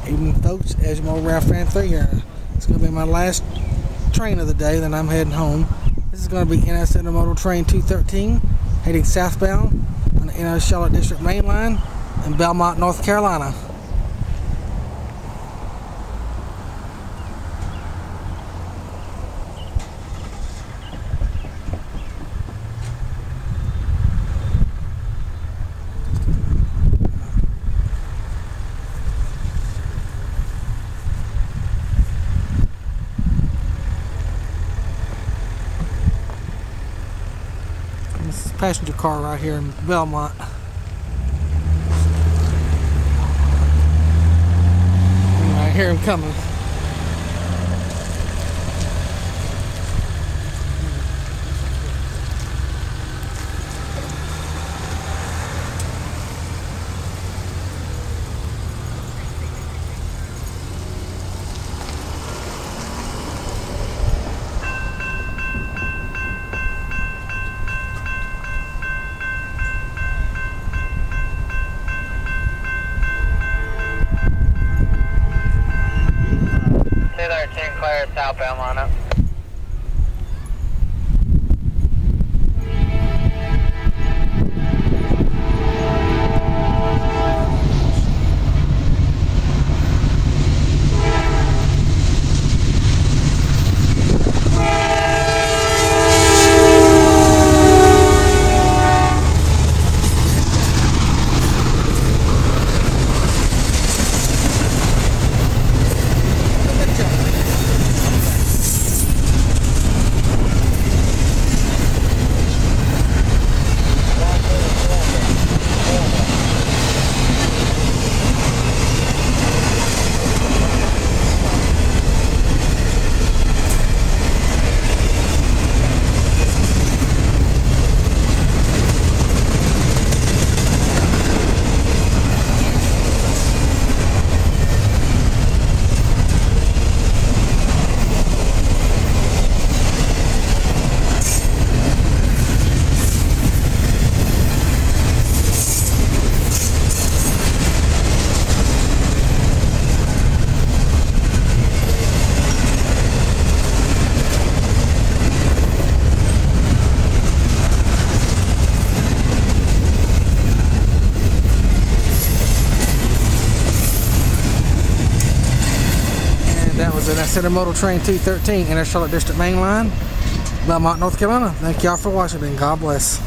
Evening, folks. As you know, around Fan 3 here. It's going to be my last train of the day, then I'm heading home. This is going to be NS Intermodal Train 213, heading southbound on the NS Charlotte District Mainline in Belmont, North Carolina. This is a passenger car right here in Belmont. I hear him coming. Clear southbound lineup. That was an Intermodal Train 213 in our Charlotte District Mainline, Belmont, North Carolina. Thank y'all for watching and God bless.